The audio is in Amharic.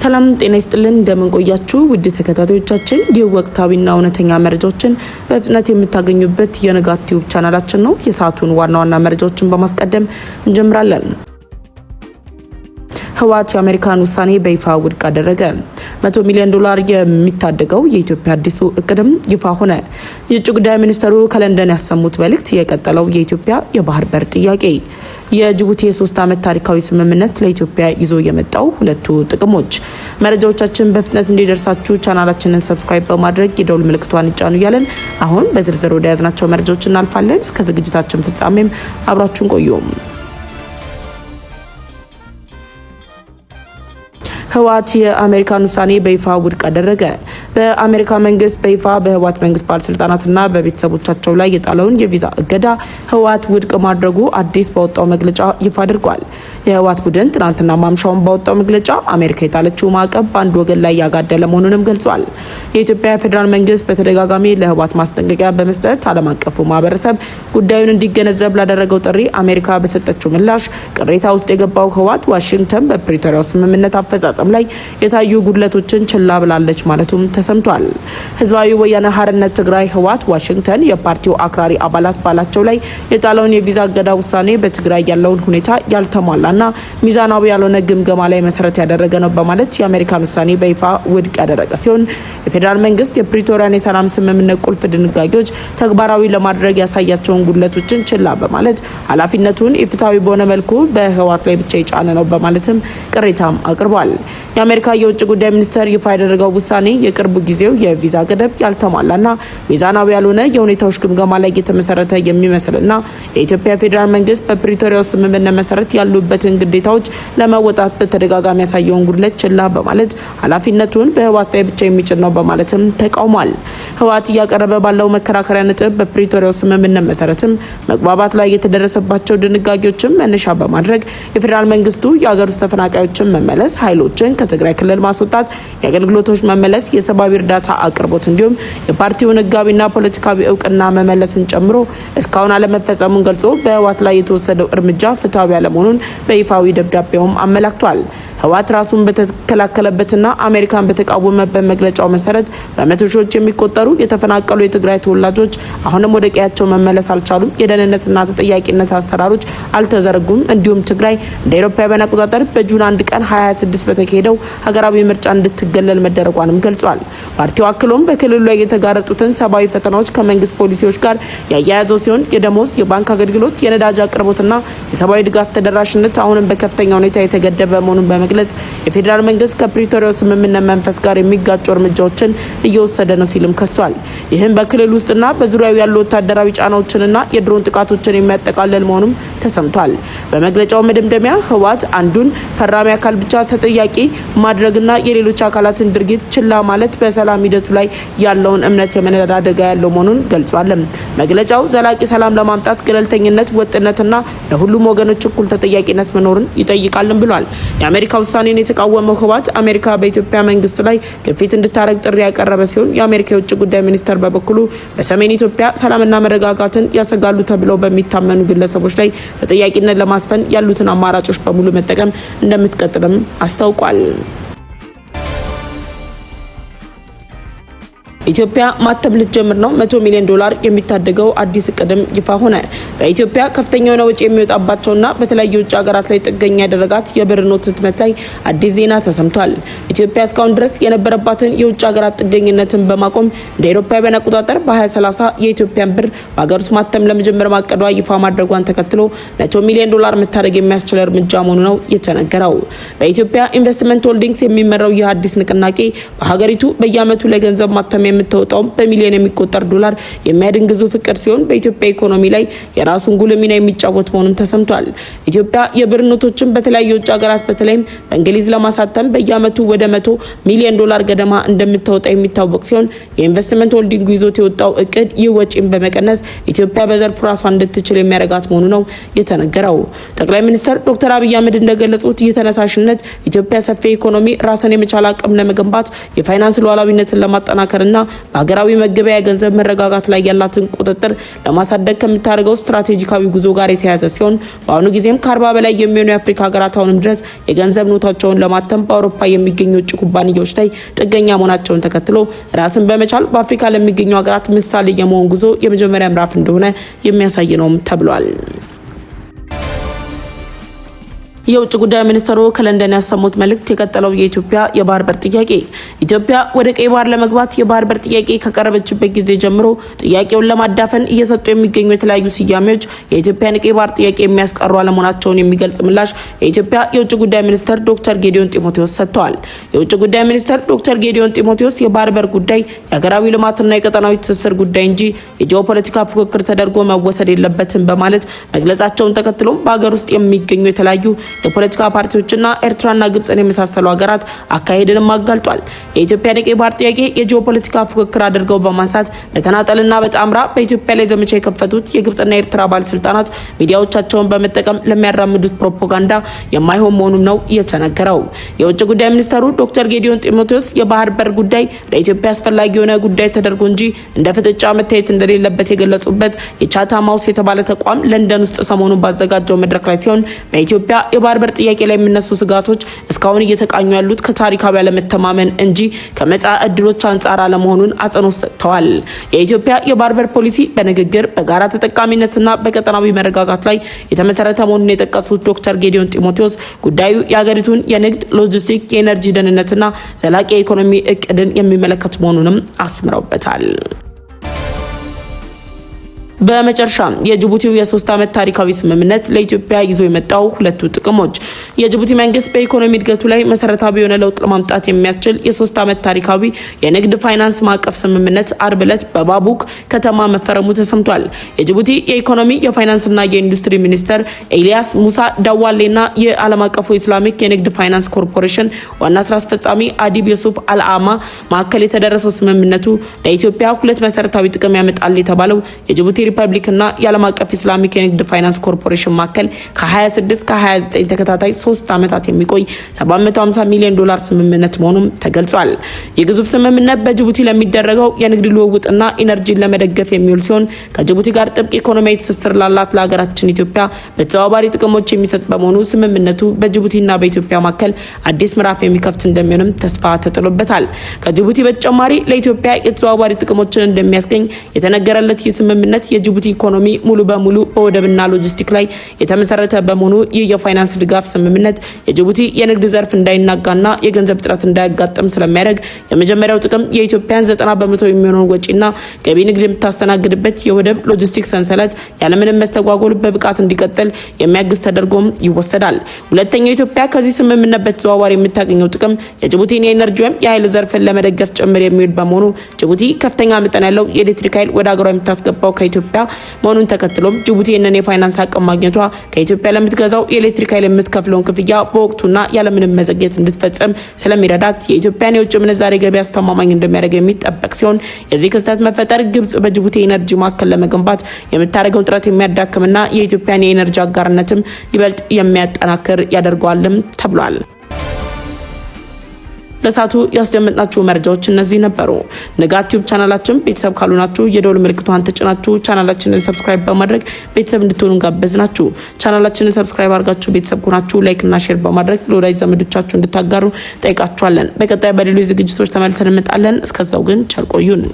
ሰላም ጤና ይስጥልን እንደምን ቆያችሁ ውድ ተከታታዮቻችን ወቅታዊና እውነተኛ መረጃዎችን በፍጥነት የምታገኙበት የንጋት ዩቲዩብ ቻናላችን ነው። የሰዓቱን ዋና ዋና መረጃዎችን በማስቀደም እንጀምራለን። ህወሓት የአሜሪካን ውሳኔ በይፋ ውድቅ አደረገ። $100 ሚሊዮን የሚታደገው የኢትዮጵያ አዲሱ እቅድም ይፋ ሆነ። የውጭ ጉዳይ ሚኒስትሩ ከለንደን ያሰሙት መልእክት የቀጠለው የኢትዮጵያ የባህር በር ጥያቄ፣ የጅቡቲ የ3 ዓመት ታሪካዊ ስምምነት ለኢትዮጵያ ይዞ የመጣው ሁለቱ ጥቅሞች። መረጃዎቻችን በፍጥነት እንዲደርሳችሁ ቻናላችንን ሰብስክራይብ በማድረግ የደውል ምልክቷን ይጫኑ እያለን አሁን በዝርዝር ወደ ያዝናቸው መረጃዎች እናልፋለን። እስከ ዝግጅታችን ፍጻሜም አብራችሁን ቆዩ። ህወሓት የአሜሪካን ውሳኔ በይፋ ውድቅ አደረገ። በአሜሪካ መንግስት በይፋ በህወሓት መንግስት ባለስልጣናትና በቤተሰቦቻቸው ላይ የጣለውን የቪዛ እገዳ ህወሓት ውድቅ ማድረጉ አዲስ ባወጣው መግለጫ ይፋ አድርጓል። የህወሓት ቡድን ትናንትና ማምሻውን ባወጣው መግለጫ አሜሪካ የጣለችው ማዕቀብ በአንድ ወገን ላይ ያጋደለ መሆኑንም ገልጿል። የኢትዮጵያ ፌዴራል መንግስት በተደጋጋሚ ለህወሓት ማስጠንቀቂያ በመስጠት ዓለም አቀፉ ማህበረሰብ ጉዳዩን እንዲገነዘብ ላደረገው ጥሪ አሜሪካ በሰጠችው ምላሽ ቅሬታ ውስጥ የገባው ህወሓት ዋሽንግተን በፕሪቶሪያው ስምምነት አፈጻጸም ላይ የታዩ ጉድለቶችን ችላ ብላለች ማለቱም ተሰምቷል። ህዝባዊ ወያነ ሓርነት ትግራይ ህወሓት ዋሽንግተን የፓርቲው አክራሪ አባላት ባላቸው ላይ የጣለውን የቪዛ እገዳ ውሳኔ በትግራይ ያለውን ሁኔታ ያልተሟላና ሚዛናዊ ያልሆነ ግምገማ ላይ መሰረት ያደረገ ነው በማለት የአሜሪካን ውሳኔ በይፋ ውድቅ ያደረገ ሲሆን የፌዴራል መንግስት የፕሪቶሪያን የሰላም ስምምነት ቁልፍ ድንጋጌዎች ተግባራዊ ለማድረግ ያሳያቸውን ጉድለቶችን ችላ በማለት ኃላፊነቱን ኢፍትሐዊ በሆነ መልኩ በህወሓት ላይ ብቻ የጫነ ነው በማለትም ቅሬታም አቅርቧል። የአሜሪካ የውጭ ጉዳይ ሚኒስቴር ይፋ ያደረገው ውሳኔ የቅርቡ ጊዜው የቪዛ ገደብ ያልተሟላና ሚዛናዊ ያልሆነ የሁኔታዎች ግምገማ ላይ የተመሰረተ የሚመስልና የኢትዮጵያ ፌዴራል መንግስት በፕሪቶሪያው ስምምነት መሰረት ያሉበትን ግዴታዎች ለመወጣት በተደጋጋሚ ያሳየውን ጉድለት ችላ በማለት ኃላፊነቱን በህወሓት ላይ ብቻ የሚጭን ነው በማለትም ተቃውሟል። ህወሓት እያቀረበ ባለው መከራከሪያ ነጥብ በፕሪቶሪያው ስምምነት መሰረትም መግባባት ላይ የተደረሰባቸው ድንጋጌዎችን መነሻ በማድረግ የፌዴራል መንግስቱ የሀገር ውስጥ ተፈናቃዮችን መመለስ፣ ኃይሎችን ከትግራይ ክልል ማስወጣት፣ የአገልግሎቶች መመለስ፣ የሰብአዊ እርዳታ አቅርቦት እንዲሁም የፓርቲውን ህጋዊና ፖለቲካዊ እውቅና መመለስን ጨምሮ እስካሁን አለመፈጸሙን ገልጾ በህወሓት ላይ የተወሰደው እርምጃ ፍትሐዊ ያለመሆኑን በይፋዊ ደብዳቤውም አመላክቷል። ህወሓት ራሱን በተከላከለበትና አሜሪካን በተቃወመበት መግለጫው መሰረት በመቶ ሺዎች የሚቆጠሩ የተፈናቀሉ የትግራይ ተወላጆች አሁንም ወደ ቀያቸው መመለስ አልቻሉም፣ የደህንነትና ተጠያቂነት አሰራሮች አልተዘረጉም፣ እንዲሁም ትግራይ እንደ አውሮፓውያን አቆጣጠር በጁን 1 ቀን 2026 በተካሄደው ሀገራዊ ምርጫ እንድትገለል መደረጓንም ገልጿል። ፓርቲው አክሎም በክልሉ ላይ የተጋረጡትን ሰብአዊ ፈተናዎች ከመንግስት ፖሊሲዎች ጋር ያያያዘው ሲሆን የደሞዝ፣ የባንክ አገልግሎት፣ የነዳጅ አቅርቦትና የሰብአዊ ድጋፍ ተደራሽነት አሁንም በከፍተኛ ሁኔታ የተገደበ መሆኑን በመግለጽ የፌዴራል መንግስት ከፕሪቶሪያው ስምምነት መንፈስ ጋር የሚጋጩ እርምጃዎችን እየወሰደ ነው ሲልም ከሷል። ይህም በክልል ውስጥና በዙሪያው ያሉ ወታደራዊ ጫናዎችንና የድሮን ጥቃቶችን የሚያጠቃልል መሆኑም ተሰምቷል። በመግለጫው መደምደሚያ ህወሓት አንዱን ፈራሚ አካል ብቻ ተጠያቂ ማድረግና የሌሎች አካላትን ድርጊት ችላ ማለት በሰላም ሂደቱ ላይ ያለውን እምነት የመናድ አደጋ ያለው መሆኑን ገልጿል። መግለጫው ዘላቂ ሰላም ለማምጣት ገለልተኝነት፣ ወጥነትና ለሁሉም ወገኖች እኩል ተጠያቂነት መኖርን ይጠይቃልን ብሏል። የአሜሪካ ውሳኔን የተቃወመው ህወሓት አሜሪካ በኢትዮጵያ መንግስት ላይ ግፊት እንድታደርግ ጥሪ ያቀረበ ሲሆን የአሜሪካ የውጭ ጉዳይ ሚኒስቴር በበኩሉ በሰሜን ኢትዮጵያ ሰላምና መረጋጋትን ያሰጋሉ ተብለው በሚታመኑ ግለሰቦች ላይ ተጠያቂነት ለማስፈን ያሉትን አማራጮች በሙሉ መጠቀም እንደምትቀጥልም አስታውቋል። ኢትዮጵያ ማተም ልትጀምር ነው። $100 ሚሊዮን የሚታደገው አዲስ እቅድም ይፋ ሆነ። በኢትዮጵያ ከፍተኛ የሆነ ወጪ የሚወጣባቸውና በተለያዩ ውጭ ሀገራት ላይ ጥገኛ ያደረጋት የብር ኖት ህትመት ላይ አዲስ ዜና ተሰምቷል። ኢትዮጵያ እስካሁን ድረስ የነበረባትን የውጭ ሀገራት ጥገኝነትን በማቆም እንደ አውሮፓውያን አቆጣጠር በ2030 የኢትዮጵያን ብር በሀገር ውስጥ ማተም ለመጀመር ማቀዷ ይፋ ማድረጓን ተከትሎ $100 ሚሊዮን መታደግ የሚያስችል እርምጃ መሆኑ ነው የተነገረው። በኢትዮጵያ ኢንቨስትመንት ሆልዲንግስ የሚመራው ይህ አዲስ ንቅናቄ በሀገሪቱ በየዓመቱ ለገንዘብ ማተም የምትወጣው በሚሊዮን የሚቆጠር ዶላር የሚያድን ግዙፍ እቅድ ሲሆን በኢትዮጵያ ኢኮኖሚ ላይ የራሱን ጉልህ ሚና የሚጫወት መሆኑን ተሰምቷል። ኢትዮጵያ የብር ኖቶችን በተለያዩ የውጭ ሀገራት በተለይም በእንግሊዝ ለማሳተም በየዓመቱ ወደ $100 ሚሊዮን ገደማ እንደምታወጣ የሚታወቅ ሲሆን የኢንቨስትመንት ሆልዲንጉ ይዞት የወጣው እቅድ ይህ ወጪን በመቀነስ ኢትዮጵያ በዘርፉ ራሷን እንድትችል የሚያደርጋት መሆኑ ነው የተነገረው። ጠቅላይ ሚኒስትር ዶክተር አብይ አህመድ እንደገለጹት ይህ ተነሳሽነት ኢትዮጵያ ሰፊ ኢኮኖሚ ራስን የመቻል አቅም ለመገንባት የፋይናንስ ሉዓላዊነትን ለማጠናከርና በሀገራዊ መገበያ የገንዘብ መረጋጋት ላይ ያላትን ቁጥጥር ለማሳደግ ከምታደርገው ስትራቴጂካዊ ጉዞ ጋር የተያያዘ ሲሆን በአሁኑ ጊዜም ከ40 በላይ የሚሆኑ የአፍሪካ ሀገራት አሁንም ድረስ የገንዘብ ኖታቸውን ለማተም በአውሮፓ የሚገኙ ውጭ ኩባንያዎች ላይ ጥገኛ መሆናቸውን ተከትሎ ራስን በመቻል በአፍሪካ ለሚገኙ ሀገራት ምሳሌ የመሆን ጉዞ የመጀመሪያ ምዕራፍ እንደሆነ የሚያሳይ ነው ተብሏል። የውጭ ጉዳይ ሚኒስትሩ ከለንደን ያሰሙት መልእክት የቀጠለው የኢትዮጵያ የባህር በር ጥያቄ። ኢትዮጵያ ወደ ቀይ ባህር ለመግባት የባህር በር ጥያቄ ከቀረበችበት ጊዜ ጀምሮ ጥያቄውን ለማዳፈን እየሰጡ የሚገኙ የተለያዩ ስያሜዎች የኢትዮጵያን የቀይ ባህር ጥያቄ የሚያስቀሩ አለመሆናቸውን የሚገልጽ ምላሽ የኢትዮጵያ የውጭ ጉዳይ ሚኒስትር ዶክተር ጌዲዮን ጢሞቴዎስ ሰጥተዋል። የውጭ ጉዳይ ሚኒስትር ዶክተር ጌዲዮን ጢሞቴዎስ የባህር በር ጉዳይ የሀገራዊ ልማትና የቀጠናዊ ትስስር ጉዳይ እንጂ የጂኦፖለቲካ ፉክክር ተደርጎ መወሰድ የለበትም በማለት መግለጻቸውን ተከትሎም በሀገር ውስጥ የሚገኙ የተለያዩ የፖለቲካ ፓርቲዎችና ኤርትራና ግብጽን የመሳሰሉ ሀገራት አካሄድንም አጋልጧል። የኢትዮጵያ የቀይ ባህር ጥያቄ የጂኦፖለቲካ ፉክክር አድርገው በማንሳት በተናጠልና በጣምራ በኢትዮጵያ ላይ ዘመቻ የከፈቱት የግብጽና የኤርትራ ባለስልጣናት ሚዲያዎቻቸውን በመጠቀም ለሚያራምዱት ፕሮፓጋንዳ የማይሆን መሆኑን ነው የተነገረው። የውጭ ጉዳይ ሚኒስትሩ ዶክተር ጌዲዮን ጢሞቴዎስ የባህር በር ጉዳይ ለኢትዮጵያ አስፈላጊ የሆነ ጉዳይ ተደርጎ እንጂ እንደ ፍጥጫ መታየት እንደሌለበት የገለጹበት የቻታም ሃውስ የተባለ ተቋም ለንደን ውስጥ ሰሞኑን ባዘጋጀው መድረክ ላይ ሲሆን በኢትዮጵያ የባህር በር ጥያቄ ላይ የሚነሱ ስጋቶች እስካሁን እየተቃኙ ያሉት ከታሪካዊ ያለመተማመን እንጂ ከመጻ እድሎች አንጻር አለመሆኑን አጽንኦት ሰጥተዋል። የኢትዮጵያ የባህር በር ፖሊሲ በንግግር በጋራ ተጠቃሚነትና በቀጠናዊ መረጋጋት ላይ የተመሰረተ መሆኑን የጠቀሱት ዶክተር ጌዲዮን ጢሞቴዎስ ጉዳዩ የሀገሪቱን የንግድ፣ ሎጂስቲክ፣ የኤነርጂ ደህንነትና ዘላቂ የኢኮኖሚ እቅድን የሚመለከት መሆኑንም አስምረውበታል። በመጨረሻ የጅቡቲው የ3 ዓመት ታሪካዊ ስምምነት ለኢትዮጵያ ይዞ የመጣው ሁለቱ ጥቅሞች። የጅቡቲ መንግስት በኢኮኖሚ እድገቱ ላይ መሰረታዊ የሆነ ለውጥ ለማምጣት የሚያስችል የ3 ዓመት ታሪካዊ የንግድ ፋይናንስ ማዕቀፍ ስምምነት አርብ ዕለት በባቡክ ከተማ መፈረሙ ተሰምቷል። የጅቡቲ የኢኮኖሚ የፋይናንስና የኢንዱስትሪ ሚኒስተር ኤልያስ ሙሳ ዳዋሌና የዓለም አቀፉ ኢስላሚክ የንግድ ፋይናንስ ኮርፖሬሽን ዋና ስራ አስፈጻሚ አዲብ ዩሱፍ አልአማ ማዕከል የተደረሰው ስምምነቱ ለኢትዮጵያ ሁለት መሰረታዊ ጥቅም ያመጣል የተባለው የጅቡቲ ሪፐብሊክና የዓለም አቀፍ ኢስላሚክ የንግድ ፋይናንስ ኮርፖሬሽን ማዕከል ከ26 ከ29 ተከታታይ 3 ዓመታት የሚቆይ $750 ሚሊዮን ስምምነት መሆኑም ተገልጿል። የግዙፍ ስምምነት በጅቡቲ ለሚደረገው የንግድ ልውውጥና ኢነርጂን ለመደገፍ የሚውል ሲሆን ከጅቡቲ ጋር ጥብቅ ኢኮኖሚያዊ ትስስር ላላት ለሀገራችን ኢትዮጵያ በተዘዋዋሪ ጥቅሞች የሚሰጥ በመሆኑ ስምምነቱ በጅቡቲና በኢትዮጵያ መካከል አዲስ ምዕራፍ የሚከፍት እንደሚሆንም ተስፋ ተጥሎበታል። ከጅቡቲ በተጨማሪ ለኢትዮጵያ የተዘዋዋሪ ጥቅሞችን እንደሚያስገኝ የተነገረለት ይህ ስምምነት የጅቡቲ ኢኮኖሚ ሙሉ በሙሉ በወደብና ሎጂስቲክ ላይ የተመሰረተ በመሆኑ ይህ የፋይናንስ ድጋፍ ስምምነት የጅቡቲ የንግድ ዘርፍ እንዳይናጋና የገንዘብ እጥረት እንዳያጋጥም ስለሚያደርግ የመጀመሪያው ጥቅም የኢትዮጵያን 90% የሚሆነውን ወጪና ገቢ ንግድ የምታስተናግድበት የወደብ ሎጂስቲክ ሰንሰለት ያለምንም መስተጓጎል በብቃት እንዲቀጥል የሚያግዝ ተደርጎም ይወሰዳል። ሁለተኛው ኢትዮጵያ ከዚህ ስምምነት በተዘዋዋሪ የምታገኘው ጥቅም የጅቡቲን የኢነርጂ ወይም የኃይል ዘርፍን ለመደገፍ ጭምር የሚውል በመሆኑ ጅቡቲ ከፍተኛ መጠን ያለው የኤሌክትሪክ ኃይል ወደ ሀገሯ የምታስገባው ከኢትዮጵያ መሆኑን ተከትሎም ጅቡቲ የነን የፋይናንስ አቅም ማግኘቷ ከኢትዮጵያ ለምትገዛው የኤሌክትሪክ ኃይል የምትከፍለውን ክፍያ በወቅቱና ያለምንም መዘግየት እንድትፈጽም ስለሚረዳት የኢትዮጵያን የውጭ ምንዛሬ ገቢ አስተማማኝ እንደሚያደርግ የሚጠበቅ ሲሆን የዚህ ክስተት መፈጠር ግብጽ በጅቡቲ የኤነርጂ ማዕከል ለመገንባት የምታደርገው ጥረት የሚያዳክምና የኢትዮጵያን የኤነርጂ አጋርነትም ይበልጥ የሚያጠናክር ያደርገዋልም ተብሏል። ለሳቱ ያስደመጥናችሁ መረጃዎች እነዚህ ነበሩ። ንጋት ዩቲዩብ ቻናላችን ቤተሰብ ካሉናችሁ የደወል ምልክቷን ተጭናችሁ ቻናላችንን ሰብስክራይብ በማድረግ ቤተሰብ እንድትሆኑ ጋበዝናችሁ። ቻናላችንን ሰብስክራይብ አድርጋችሁ ቤተሰብ ሆናችሁ ላይክ እና ሼር በማድረግ ለወዳጅ ዘመዶቻችሁ እንድታጋሩ ጠይቃችኋለን። በቀጣይ በሌሎች ዝግጅቶች ተመልሰን እንመጣለን። እስከዛው ግን ቸር ቆዩን።